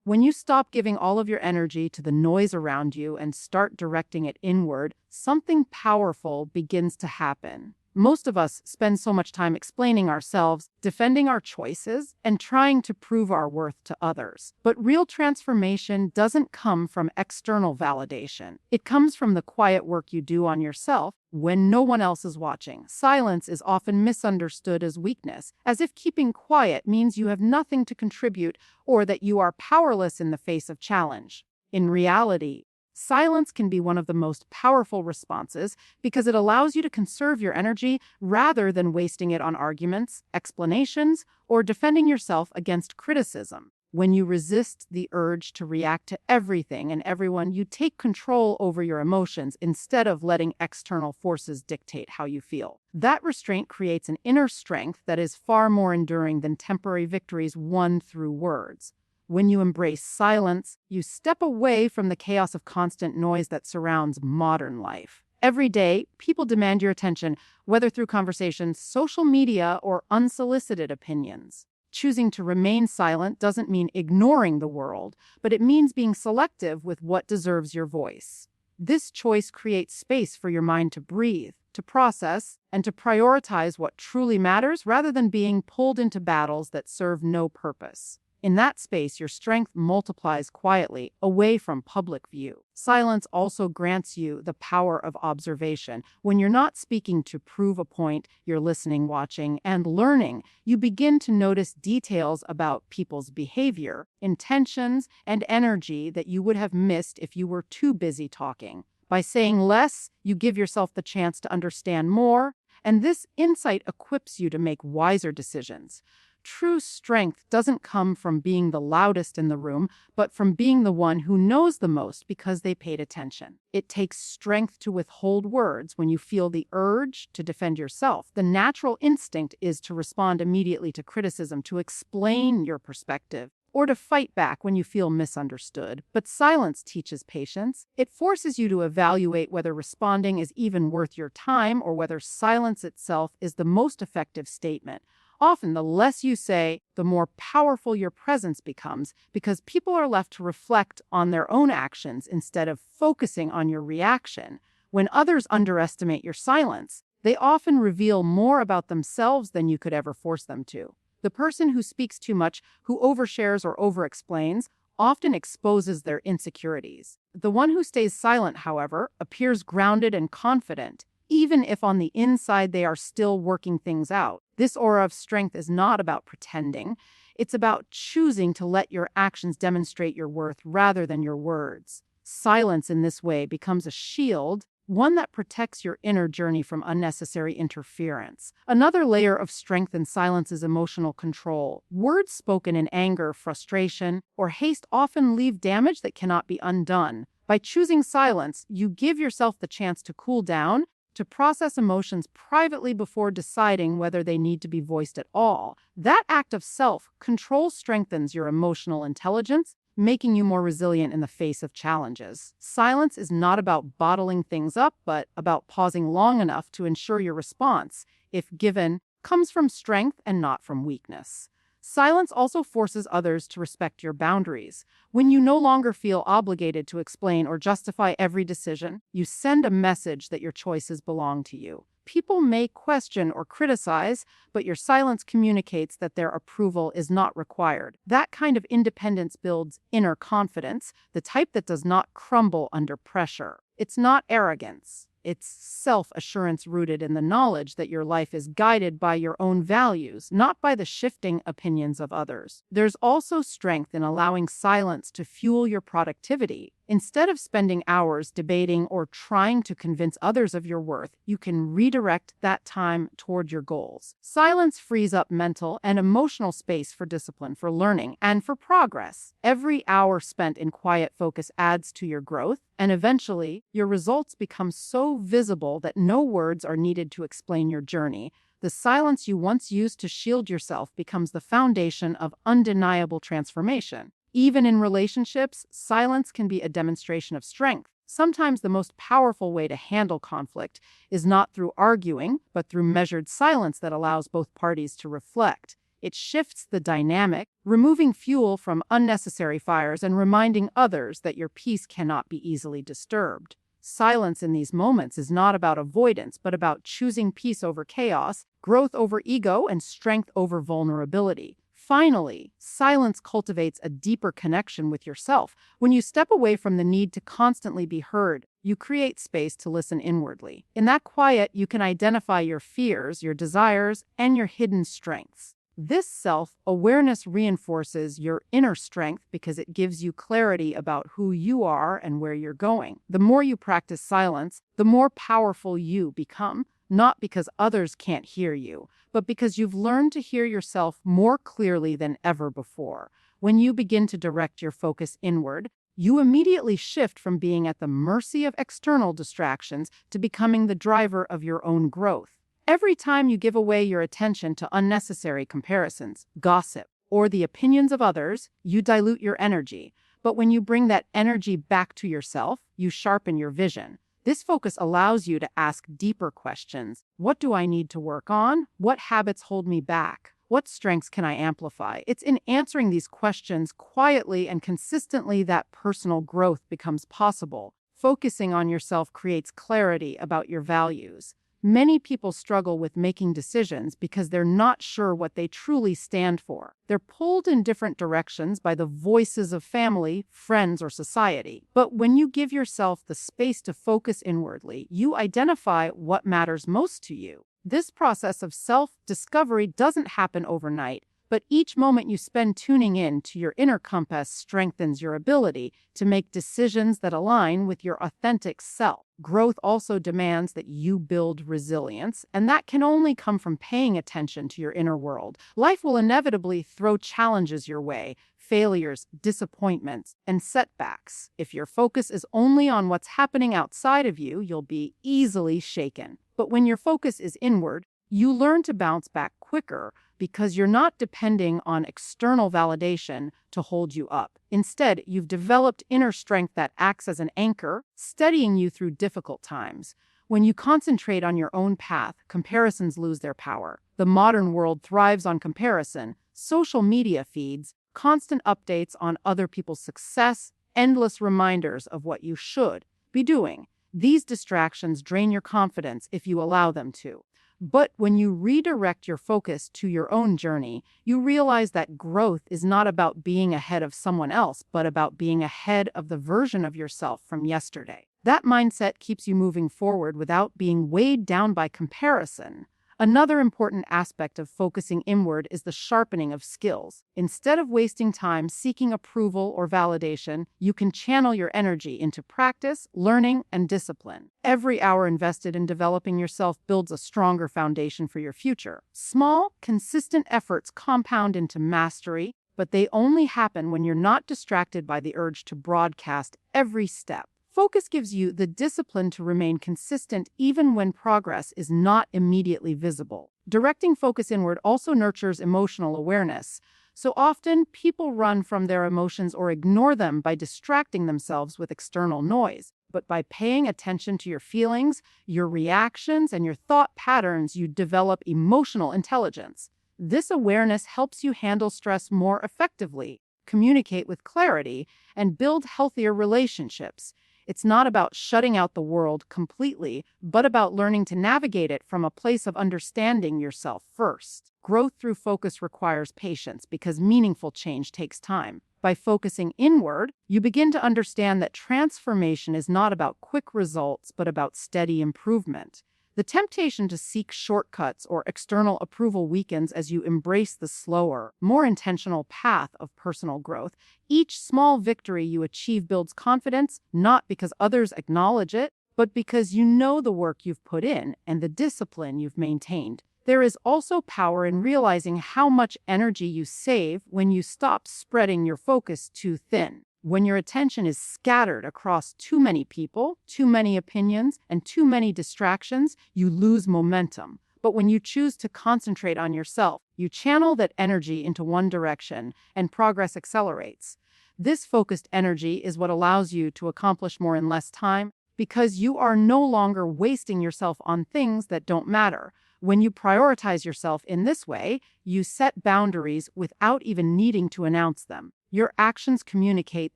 When you stop giving all of your energy to the noise around you and start directing it inward, something powerful begins to happen. Most of us spend so much time explaining ourselves, defending our choices, and trying to prove our worth to others. But real transformation doesn't come from external validation. It comes from the quiet work you do on yourself when no one else is watching. Silence is often misunderstood as weakness, as if keeping quiet means you have nothing to contribute or that you are powerless in the face of challenge. In reality, silence can be one of the most powerful responses because it allows you to conserve your energy rather than wasting it on arguments, explanations, or defending yourself against criticism. When you resist the urge to react to everything and everyone, you take control over your emotions instead of letting external forces dictate how you feel. That restraint creates an inner strength that is far more enduring than temporary victories won through words. When you embrace silence, you step away from the chaos of constant noise that surrounds modern life. Every day, people demand your attention, whether through conversations, social media, or unsolicited opinions. Choosing to remain silent doesn't mean ignoring the world, but it means being selective with what deserves your voice. This choice creates space for your mind to breathe, to process, and to prioritize what truly matters rather than being pulled into battles that serve no purpose. In that space, your strength multiplies quietly, away from public view. Silence also grants you the power of observation. When you're not speaking to prove a point, you're listening, watching, and learning. You begin to notice details about people's behavior, intentions, and energy that you would have missed if you were too busy talking. By saying less, you give yourself the chance to understand more, and this insight equips you to make wiser decisions. True strength doesn't come from being the loudest in the room, but from being the one who knows the most because they paid attention. It takes strength to withhold words when you feel the urge to defend yourself. The natural instinct is to respond immediately to criticism, to explain your perspective, or to fight back when you feel misunderstood. But silence teaches patience. It forces you to evaluate whether responding is even worth your time or whether silence itself is the most effective statement. Often, the less you say, the more powerful your presence becomes because people are left to reflect on their own actions instead of focusing on your reaction. When others underestimate your silence, they often reveal more about themselves than you could ever force them to. The person who speaks too much, who overshares or overexplains, often exposes their insecurities. The one who stays silent, however, appears grounded and confident, even if on the inside they are still working things out. This aura of strength is not about pretending. It's about choosing to let your actions demonstrate your worth rather than your words. Silence in this way becomes a shield, one that protects your inner journey from unnecessary interference. Another layer of strength in silence is emotional control. Words spoken in anger, frustration, or haste often leave damage that cannot be undone. By choosing silence, you give yourself the chance to cool down, to process emotions privately before deciding whether they need to be voiced at all. That act of self-control strengthens your emotional intelligence, making you more resilient in the face of challenges. Silence is not about bottling things up, but about pausing long enough to ensure your response, if given, comes from strength and not from weakness. Silence also forces others to respect your boundaries. When you no longer feel obligated to explain or justify every decision, you send a message that your choices belong to you. People may question or criticize, but your silence communicates that their approval is not required. That kind of independence builds inner confidence, the type that does not crumble under pressure. It's not arrogance. It's self-assurance rooted in the knowledge that your life is guided by your own values, not by the shifting opinions of others. There's also strength in allowing silence to fuel your productivity. Instead of spending hours debating or trying to convince others of your worth, you can redirect that time toward your goals. Silence frees up mental and emotional space for discipline, for learning, and for progress. Every hour spent in quiet focus adds to your growth, and eventually, your results become so visible that no words are needed to explain your journey. The silence you once used to shield yourself becomes the foundation of undeniable transformation. Even in relationships, silence can be a demonstration of strength. Sometimes the most powerful way to handle conflict is not through arguing, but through measured silence that allows both parties to reflect. It shifts the dynamic, removing fuel from unnecessary fires and reminding others that your peace cannot be easily disturbed. Silence in these moments is not about avoidance, but about choosing peace over chaos, growth over ego, and strength over vulnerability. Finally, silence cultivates a deeper connection with yourself. When you step away from the need to constantly be heard, you create space to listen inwardly. In that quiet, you can identify your fears, your desires, and your hidden strengths. This self-awareness reinforces your inner strength because it gives you clarity about who you are and where you're going. The more you practice silence, the more powerful you become, not because others can't hear you, but because you've learned to hear yourself more clearly than ever before. When you begin to direct your focus inward, you immediately shift from being at the mercy of external distractions to becoming the driver of your own growth. Every time you give away your attention to unnecessary comparisons, gossip, or the opinions of others, you dilute your energy. But when you bring that energy back to yourself, you sharpen your vision. This focus allows you to ask deeper questions. What do I need to work on? What habits hold me back? What strengths can I amplify? It's in answering these questions quietly and consistently that personal growth becomes possible. Focusing on yourself creates clarity about your values. Many people struggle with making decisions because they're not sure what they truly stand for. They're pulled in different directions by the voices of family, friends, or society. But when you give yourself the space to focus inwardly, you identify what matters most to you. This process of self-discovery doesn't happen overnight, but each moment you spend tuning in to your inner compass strengthens your ability to make decisions that align with your authentic self. Growth also demands that you build resilience, and that can only come from paying attention to your inner world. Life will inevitably throw challenges your way, failures, disappointments, and setbacks. If your focus is only on what's happening outside of you, you'll be easily shaken. But when your focus is inward, you learn to bounce back quicker because you're not depending on external validation to hold you up. Instead, you've developed inner strength that acts as an anchor, steadying you through difficult times. When you concentrate on your own path, comparisons lose their power. The modern world thrives on comparison, social media feeds, constant updates on other people's success, endless reminders of what you should be doing. These distractions drain your confidence if you allow them to. But when you redirect your focus to your own journey, you realize that growth is not about being ahead of someone else, but about being ahead of the version of yourself from yesterday. That mindset keeps you moving forward without being weighed down by comparison. Another important aspect of focusing inward is the sharpening of skills. Instead of wasting time seeking approval or validation, you can channel your energy into practice, learning, and discipline. Every hour invested in developing yourself builds a stronger foundation for your future. Small, consistent efforts compound into mastery, but they only happen when you're not distracted by the urge to broadcast every step. Focus gives you the discipline to remain consistent even when progress is not immediately visible. Directing focus inward also nurtures emotional awareness. So often, people run from their emotions or ignore them by distracting themselves with external noise. But by paying attention to your feelings, your reactions, and your thought patterns, you develop emotional intelligence. This awareness helps you handle stress more effectively, communicate with clarity, and build healthier relationships. It's not about shutting out the world completely, but about learning to navigate it from a place of understanding yourself first. Growth through focus requires patience because meaningful change takes time. By focusing inward, you begin to understand that transformation is not about quick results, but about steady improvement. The temptation to seek shortcuts or external approval weakens as you embrace the slower, more intentional path of personal growth. Each small victory you achieve builds confidence, not because others acknowledge it, but because you know the work you've put in and the discipline you've maintained. There is also power in realizing how much energy you save when you stop spreading your focus too thin. When your attention is scattered across too many people, too many opinions, and too many distractions, you lose momentum. But when you choose to concentrate on yourself, you channel that energy into one direction, and progress accelerates. This focused energy is what allows you to accomplish more in less time, because you are no longer wasting yourself on things that don't matter. When you prioritize yourself in this way, you set boundaries without even needing to announce them. Your actions communicate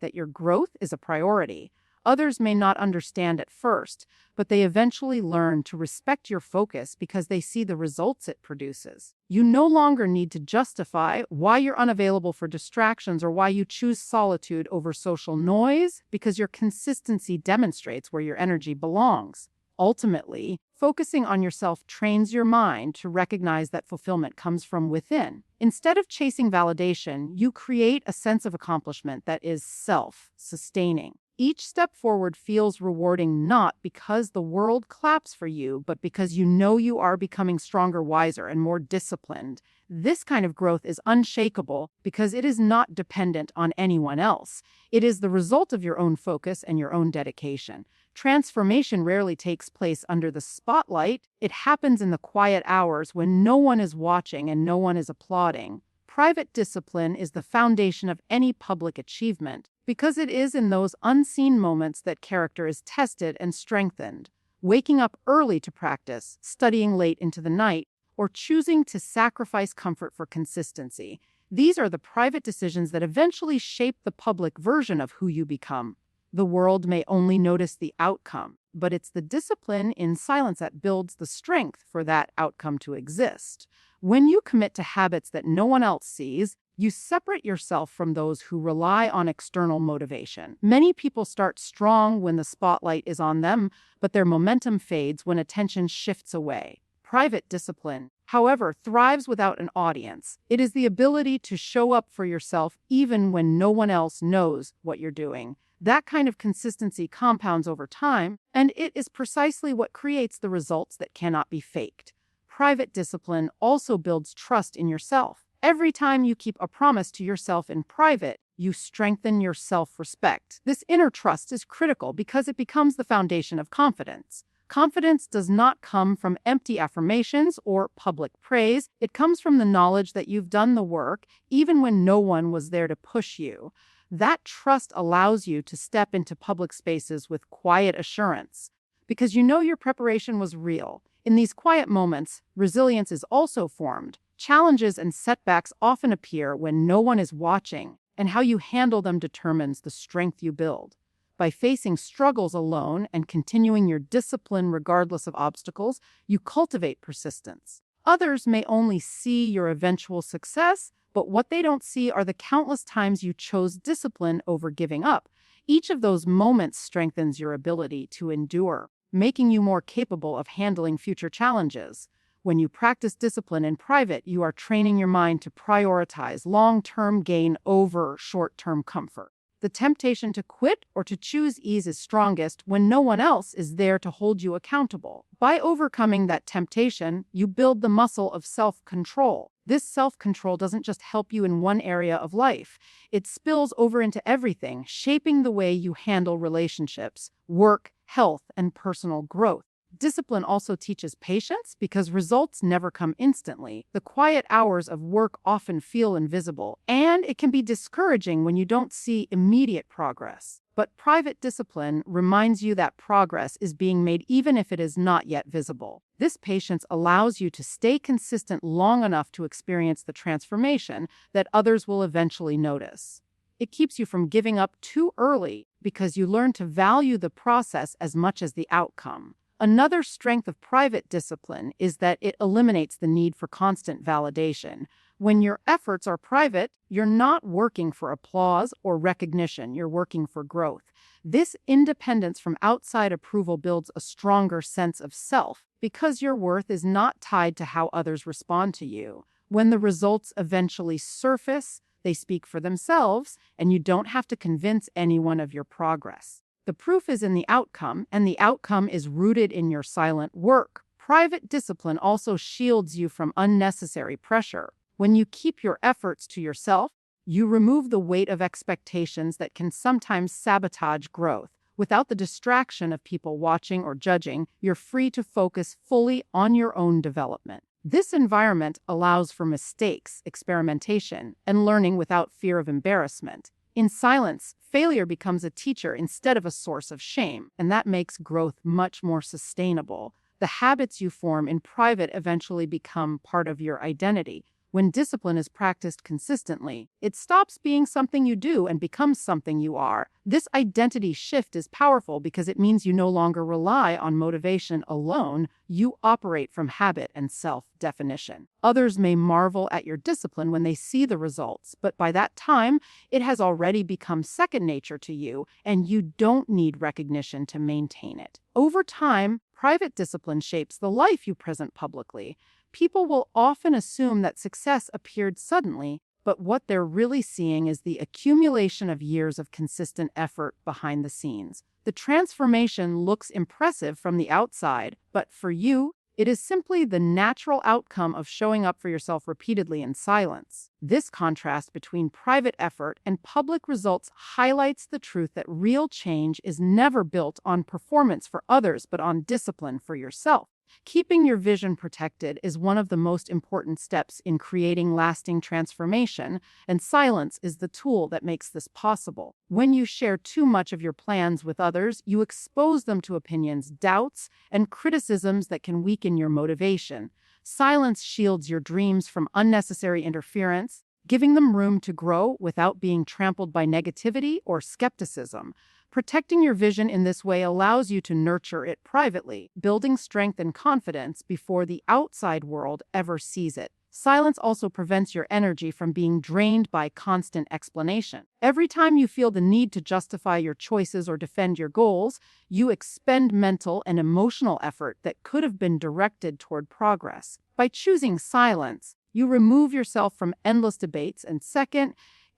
that your growth is a priority. Others may not understand at first, but they eventually learn to respect your focus because they see the results it produces. You no longer need to justify why you're unavailable for distractions or why you choose solitude over social noise, because your consistency demonstrates where your energy belongs. Ultimately, focusing on yourself trains your mind to recognize that fulfillment comes from within. Instead of chasing validation, you create a sense of accomplishment that is self-sustaining. Each step forward feels rewarding not because the world claps for you, but because you know you are becoming stronger, wiser, and more disciplined. This kind of growth is unshakable because it is not dependent on anyone else. It is the result of your own focus and your own dedication. Transformation rarely takes place under the spotlight. It happens in the quiet hours when no one is watching and no one is applauding. Private discipline is the foundation of any public achievement because it is in those unseen moments that character is tested and strengthened. Waking up early to practice, studying late into the night, or choosing to sacrifice comfort for consistency. These are the private decisions that eventually shape the public version of who you become. The world may only notice the outcome, but it's the discipline in silence that builds the strength for that outcome to exist. When you commit to habits that no one else sees, you separate yourself from those who rely on external motivation. Many people start strong when the spotlight is on them, but their momentum fades when attention shifts away. Private discipline, however, thrives without an audience. It is the ability to show up for yourself even when no one else knows what you're doing. That kind of consistency compounds over time, and it is precisely what creates the results that cannot be faked. Private discipline also builds trust in yourself. Every time you keep a promise to yourself in private, you strengthen your self-respect. This inner trust is critical because it becomes the foundation of confidence. Confidence does not come from empty affirmations or public praise. It comes from the knowledge that you've done the work, even when no one was there to push you. That trust allows you to step into public spaces with quiet assurance, because you know your preparation was real. In these quiet moments, resilience is also formed. Challenges and setbacks often appear when no one is watching, and how you handle them determines the strength you build. By facing struggles alone and continuing your discipline regardless of obstacles, you cultivate persistence. Others may only see your eventual success, but what they don't see are the countless times you chose discipline over giving up. Each of those moments strengthens your ability to endure, making you more capable of handling future challenges. When you practice discipline in private, you are training your mind to prioritize long-term gain over short-term comfort. The temptation to quit or to choose ease is strongest when no one else is there to hold you accountable. By overcoming that temptation, you build the muscle of self-control. This self-control doesn't just help you in one area of life. It spills over into everything, shaping the way you handle relationships, work, health, and personal growth. Discipline also teaches patience because results never come instantly. The quiet hours of work often feel invisible, and it can be discouraging when you don't see immediate progress. But private discipline reminds you that progress is being made even if it is not yet visible. This patience allows you to stay consistent long enough to experience the transformation that others will eventually notice. It keeps you from giving up too early because you learn to value the process as much as the outcome. Another strength of private discipline is that it eliminates the need for constant validation. When your efforts are private, you're not working for applause or recognition, you're working for growth. This independence from outside approval builds a stronger sense of self because your worth is not tied to how others respond to you. When the results eventually surface, they speak for themselves, and you don't have to convince anyone of your progress. The proof is in the outcome, and the outcome is rooted in your silent work. Private discipline also shields you from unnecessary pressure. When you keep your efforts to yourself, you remove the weight of expectations that can sometimes sabotage growth. Without the distraction of people watching or judging, you're free to focus fully on your own development. This environment allows for mistakes, experimentation, and learning without fear of embarrassment. In silence, failure becomes a teacher instead of a source of shame, and that makes growth much more sustainable. The habits you form in private eventually become part of your identity. When discipline is practiced consistently, it stops being something you do and becomes something you are. This identity shift is powerful because it means you no longer rely on motivation alone. You operate from habit and self-definition. Others may marvel at your discipline when they see the results, but by that time, it has already become second nature to you, and you don't need recognition to maintain it. Over time, private discipline shapes the life you present publicly. People will often assume that success appeared suddenly, but what they're really seeing is the accumulation of years of consistent effort behind the scenes. The transformation looks impressive from the outside, but for you, it is simply the natural outcome of showing up for yourself repeatedly in silence. This contrast between private effort and public results highlights the truth that real change is never built on performance for others, but on discipline for yourself. Keeping your vision protected is one of the most important steps in creating lasting transformation, and silence is the tool that makes this possible. When you share too much of your plans with others, you expose them to opinions, doubts, and criticisms that can weaken your motivation. Silence shields your dreams from unnecessary interference, giving them room to grow without being trampled by negativity or skepticism. Protecting your vision in this way allows you to nurture it privately, building strength and confidence before the outside world ever sees it. Silence also prevents your energy from being drained by constant explanation. Every time you feel the need to justify your choices or defend your goals, you expend mental and emotional effort that could have been directed toward progress. By choosing silence, you remove yourself from endless debates and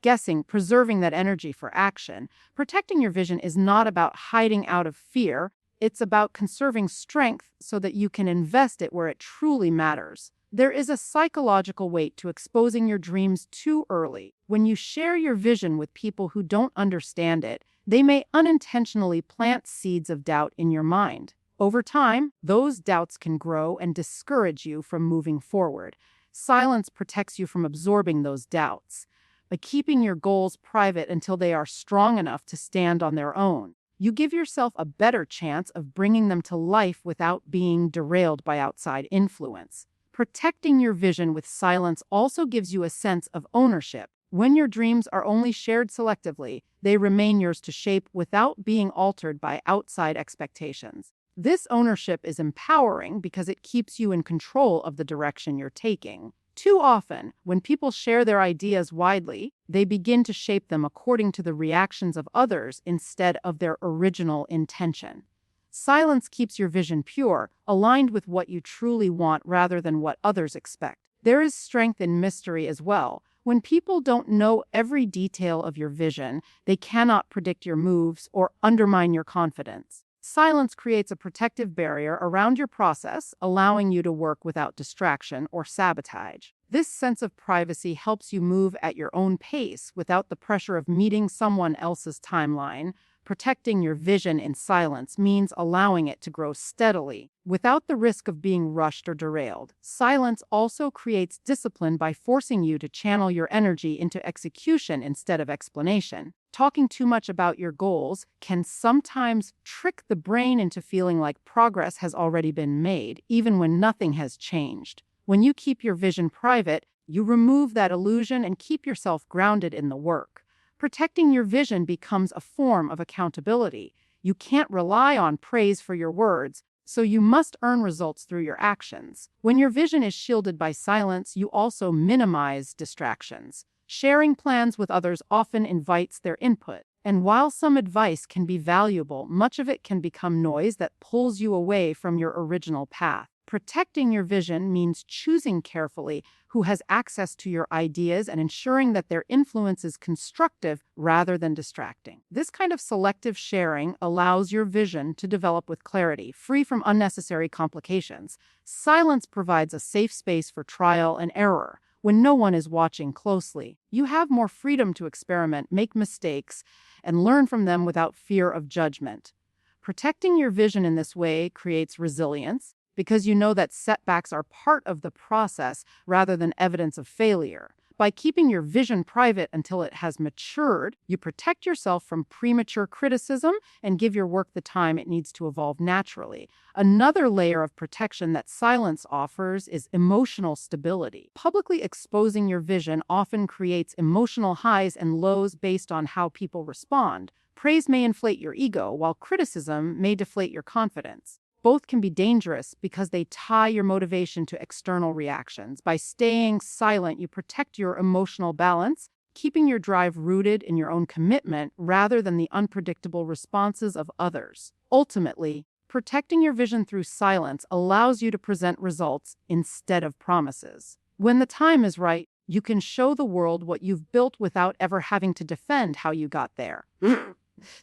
guessing, preserving that energy for action. Protecting your vision is not about hiding out of fear. It's about conserving strength so that you can invest it where it truly matters. There is a psychological weight to exposing your dreams too early. When you share your vision with people who don't understand it, they may unintentionally plant seeds of doubt in your mind. Over time, those doubts can grow and discourage you from moving forward. Silence protects you from absorbing those doubts. By keeping your goals private until they are strong enough to stand on their own, you give yourself a better chance of bringing them to life without being derailed by outside influence. Protecting your vision with silence also gives you a sense of ownership. When your dreams are only shared selectively, they remain yours to shape without being altered by outside expectations. This ownership is empowering because it keeps you in control of the direction you're taking. Too often, when people share their ideas widely, they begin to shape them according to the reactions of others instead of their original intention. Silence keeps your vision pure, aligned with what you truly want rather than what others expect. There is strength in mystery as well. When people don't know every detail of your vision, they cannot predict your moves or undermine your confidence. Silence creates a protective barrier around your process, allowing you to work without distraction or sabotage. This sense of privacy helps you move at your own pace without the pressure of meeting someone else's timeline. Protecting your vision in silence means allowing it to grow steadily, without the risk of being rushed or derailed. Silence also creates discipline by forcing you to channel your energy into execution instead of explanation. Talking too much about your goals can sometimes trick the brain into feeling like progress has already been made, even when nothing has changed. When you keep your vision private, you remove that illusion and keep yourself grounded in the work. Protecting your vision becomes a form of accountability. You can't rely on praise for your words, so you must earn results through your actions. When your vision is shielded by silence, you also minimize distractions. Sharing plans with others often invites their input, and while some advice can be valuable, much of it can become noise that pulls you away from your original path. Protecting your vision means choosing carefully who has access to your ideas and ensuring that their influence is constructive rather than distracting. This kind of selective sharing allows your vision to develop with clarity, free from unnecessary complications. Silence provides a safe space for trial and error. When no one is watching closely, you have more freedom to experiment, make mistakes, and learn from them without fear of judgment. Protecting your vision in this way creates resilience, because you know that setbacks are part of the process rather than evidence of failure. By keeping your vision private until it has matured, you protect yourself from premature criticism and give your work the time it needs to evolve naturally. Another layer of protection that silence offers is emotional stability. Publicly exposing your vision often creates emotional highs and lows based on how people respond. Praise may inflate your ego, while criticism may deflate your confidence. Both can be dangerous because they tie your motivation to external reactions. By staying silent, you protect your emotional balance, keeping your drive rooted in your own commitment rather than the unpredictable responses of others. Ultimately, protecting your vision through silence allows you to present results instead of promises. When the time is right, you can show the world what you've built without ever having to defend how you got there.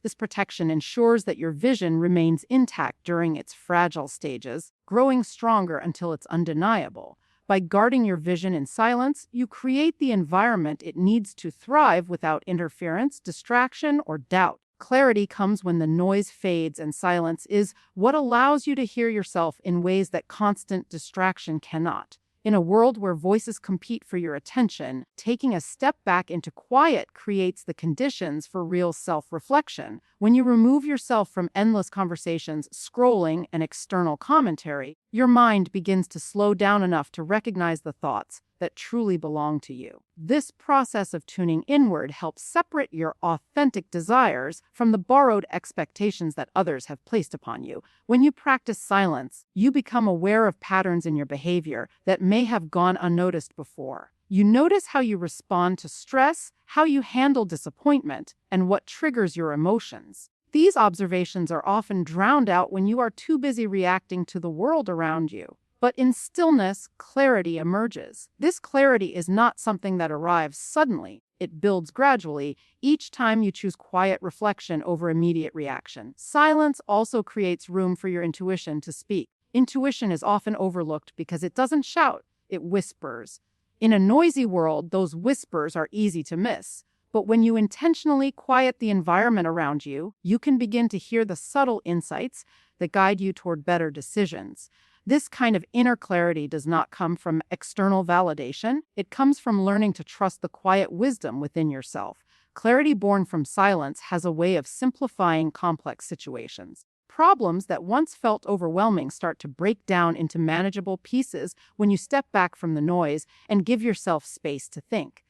This protection ensures that your vision remains intact during its fragile stages, growing stronger until it's undeniable. By guarding your vision in silence, you create the environment it needs to thrive without interference, distraction, or doubt. Clarity comes when the noise fades, and silence is what allows you to hear yourself in ways that constant distraction cannot. In a world where voices compete for your attention, taking a step back into quiet creates the conditions for real self-reflection. When you remove yourself from endless conversations, scrolling, and external commentary, your mind begins to slow down enough to recognize the thoughts that truly belong to you. This process of tuning inward helps separate your authentic desires from the borrowed expectations that others have placed upon you. When you practice silence, you become aware of patterns in your behavior that may have gone unnoticed before. You notice how you respond to stress, how you handle disappointment, and what triggers your emotions. These observations are often drowned out when you are too busy reacting to the world around you. But in stillness, clarity emerges. This clarity is not something that arrives suddenly. It builds gradually, each time you choose quiet reflection over immediate reaction. Silence also creates room for your intuition to speak. Intuition is often overlooked because it doesn't shout, it whispers. In a noisy world, those whispers are easy to miss. But when you intentionally quiet the environment around you, you can begin to hear the subtle insights that guide you toward better decisions. This kind of inner clarity does not come from external validation. It comes from learning to trust the quiet wisdom within yourself. Clarity born from silence has a way of simplifying complex situations. Problems that once felt overwhelming start to break down into manageable pieces when you step back from the noise and give yourself space to think.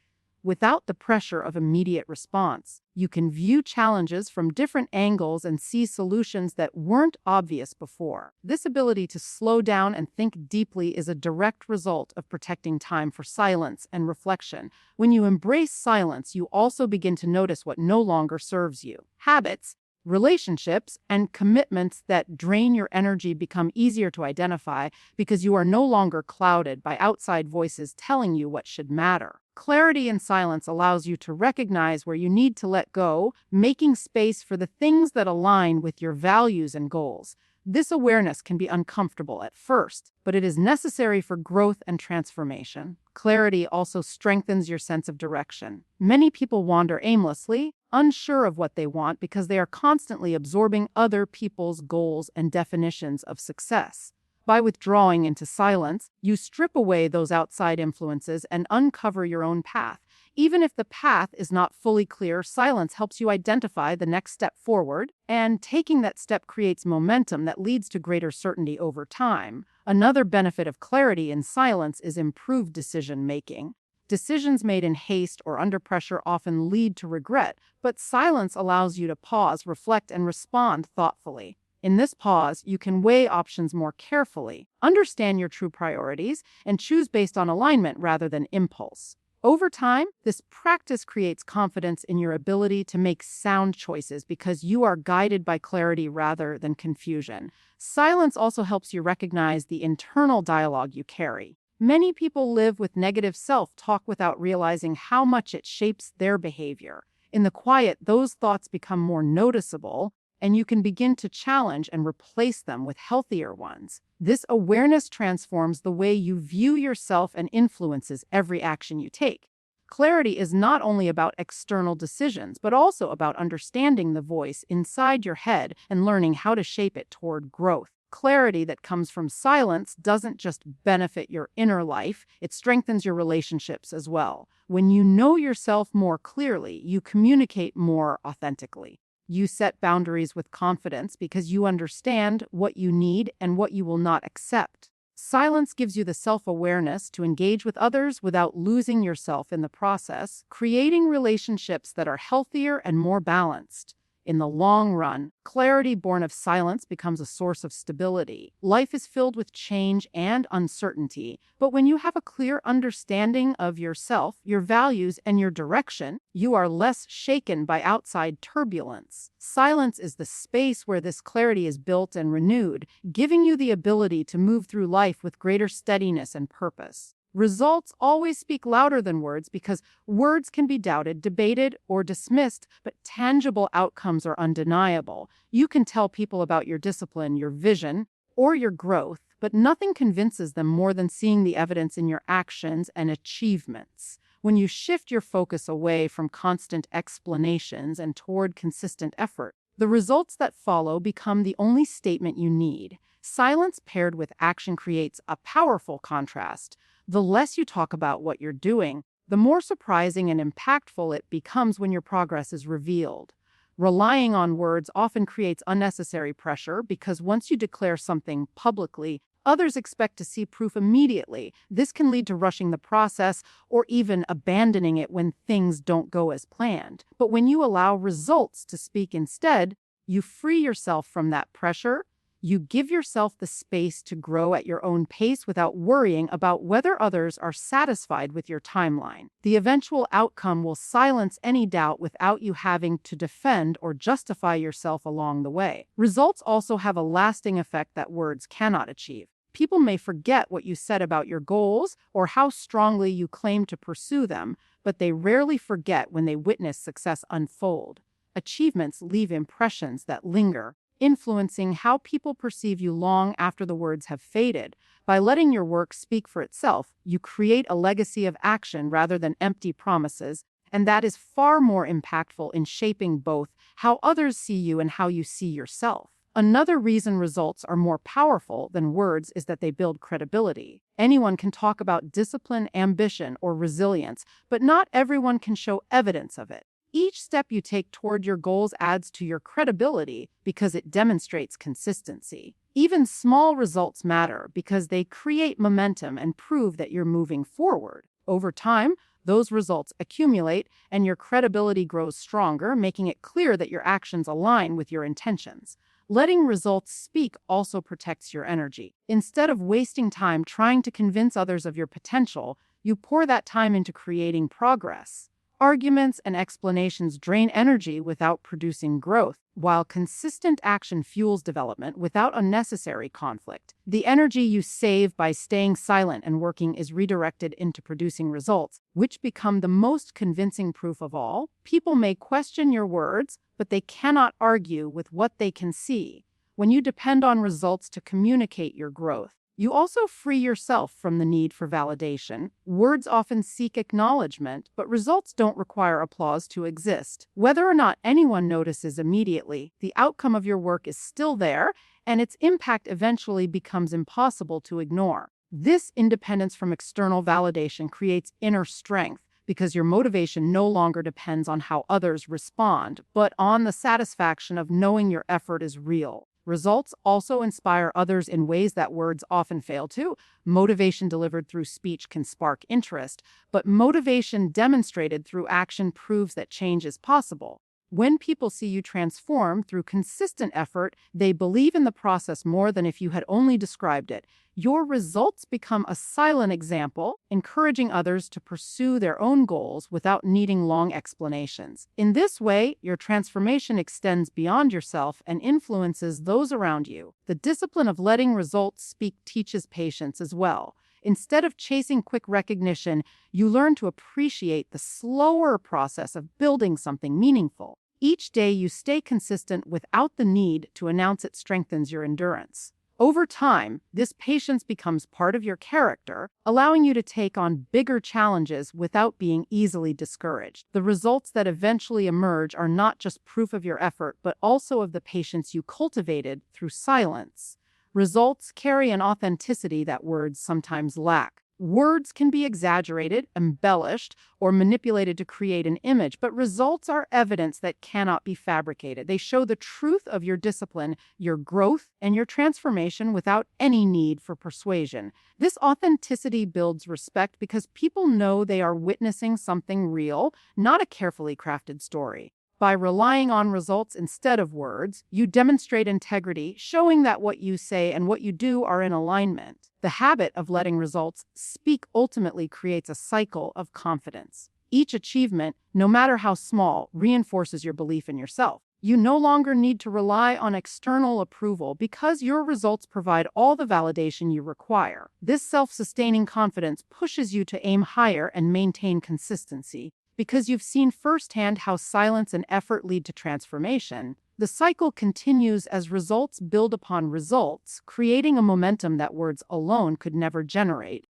Without the pressure of immediate response, you can view challenges from different angles and see solutions that weren't obvious before. This ability to slow down and think deeply is a direct result of protecting time for silence and reflection. When you embrace silence, you also begin to notice what no longer serves you. Habits, relationships, and commitments that drain your energy become easier to identify because you are no longer clouded by outside voices telling you what should matter. Clarity in silence allows you to recognize where you need to let go, making space for the things that align with your values and goals. This awareness can be uncomfortable at first, but it is necessary for growth and transformation. Clarity also strengthens your sense of direction. Many people wander aimlessly, unsure of what they want because they are constantly absorbing other people's goals and definitions of success. By withdrawing into silence, you strip away those outside influences and uncover your own path. Even if the path is not fully clear, silence helps you identify the next step forward, and taking that step creates momentum that leads to greater certainty over time. Another benefit of clarity in silence is improved decision-making. Decisions made in haste or under pressure often lead to regret, but silence allows you to pause, reflect, and respond thoughtfully. In this pause, you can weigh options more carefully, understand your true priorities, and choose based on alignment rather than impulse. Over time, this practice creates confidence in your ability to make sound choices because you are guided by clarity rather than confusion. Silence also helps you recognize the internal dialogue you carry. Many people live with negative self-talk without realizing how much it shapes their behavior. In the quiet, those thoughts become more noticeable, and you can begin to challenge and replace them with healthier ones. This awareness transforms the way you view yourself and influences every action you take. Clarity is not only about external decisions, but also about understanding the voice inside your head and learning how to shape it toward growth. Clarity that comes from silence doesn't just benefit your inner life, it strengthens your relationships as well. When you know yourself more clearly, you communicate more authentically. You set boundaries with confidence because you understand what you need and what you will not accept. Silence gives you the self-awareness to engage with others without losing yourself in the process, creating relationships that are healthier and more balanced. In the long run, clarity born of silence becomes a source of stability. Life is filled with change and uncertainty, but when you have a clear understanding of yourself, your values, and your direction, you are less shaken by outside turbulence. Silence is the space where this clarity is built and renewed, giving you the ability to move through life with greater steadiness and purpose. Results always speak louder than words because words can be doubted, debated, or dismissed, but tangible outcomes are undeniable. You can tell people about your discipline, your vision, or your growth, but nothing convinces them more than seeing the evidence in your actions and achievements. When you shift your focus away from constant explanations and toward consistent effort, the results that follow become the only statement you need. Silence paired with action creates a powerful contrast. The less you talk about what you're doing, the more surprising and impactful it becomes when your progress is revealed. Relying on words often creates unnecessary pressure because once you declare something publicly, others expect to see proof immediately. This can lead to rushing the process or even abandoning it when things don't go as planned. But when you allow results to speak instead, you free yourself from that pressure. You give yourself the space to grow at your own pace without worrying about whether others are satisfied with your timeline. The eventual outcome will silence any doubt without you having to defend or justify yourself along the way. Results also have a lasting effect that words cannot achieve. People may forget what you said about your goals or how strongly you claim to pursue them, but they rarely forget when they witness success unfold. Achievements leave impressions that linger, influencing how people perceive you long after the words have faded. By letting your work speak for itself, you create a legacy of action rather than empty promises, and that is far more impactful in shaping both how others see you and how you see yourself. Another reason results are more powerful than words is that they build credibility. Anyone can talk about discipline, ambition, or resilience, but not everyone can show evidence of it. Each step you take toward your goals adds to your credibility because it demonstrates consistency. Even small results matter because they create momentum and prove that you're moving forward. Over time, those results accumulate and your credibility grows stronger, making it clear that your actions align with your intentions. Letting results speak also protects your energy. Instead of wasting time trying to convince others of your potential, you pour that time into creating progress. Arguments and explanations drain energy without producing growth, while consistent action fuels development without unnecessary conflict. The energy you save by staying silent and working is redirected into producing results, which become the most convincing proof of all. People may question your words, but they cannot argue with what they can see. When you depend on results to communicate your growth, you also free yourself from the need for validation. Words often seek acknowledgement, but results don't require applause to exist. Whether or not anyone notices immediately, the outcome of your work is still there, and its impact eventually becomes impossible to ignore. This independence from external validation creates inner strength because your motivation no longer depends on how others respond, but on the satisfaction of knowing your effort is real. Results also inspire others in ways that words often fail to. Motivation delivered through speech can spark interest, but motivation demonstrated through action proves that change is possible. When people see you transform through consistent effort, they believe in the process more than if you had only described it. Your results become a silent example, encouraging others to pursue their own goals without needing long explanations. In this way, your transformation extends beyond yourself and influences those around you. The discipline of letting results speak teaches patience as well. Instead of chasing quick recognition, you learn to appreciate the slower process of building something meaningful. Each day you stay consistent without the need to announce it strengthens your endurance. Over time, this patience becomes part of your character, allowing you to take on bigger challenges without being easily discouraged. The results that eventually emerge are not just proof of your effort, but also of the patience you cultivated through silence. Results carry an authenticity that words sometimes lack. Words can be exaggerated, embellished, or manipulated to create an image, but results are evidence that cannot be fabricated. They show the truth of your discipline, your growth, and your transformation without any need for persuasion. This authenticity builds respect because people know they are witnessing something real, not a carefully crafted story. By relying on results instead of words, you demonstrate integrity, showing that what you say and what you do are in alignment. The habit of letting results speak ultimately creates a cycle of confidence. Each achievement, no matter how small, reinforces your belief in yourself. You no longer need to rely on external approval because your results provide all the validation you require. This self-sustaining confidence pushes you to aim higher and maintain consistency. Because you've seen firsthand how silence and effort lead to transformation, the cycle continues as results build upon results, creating a momentum that words alone could never generate.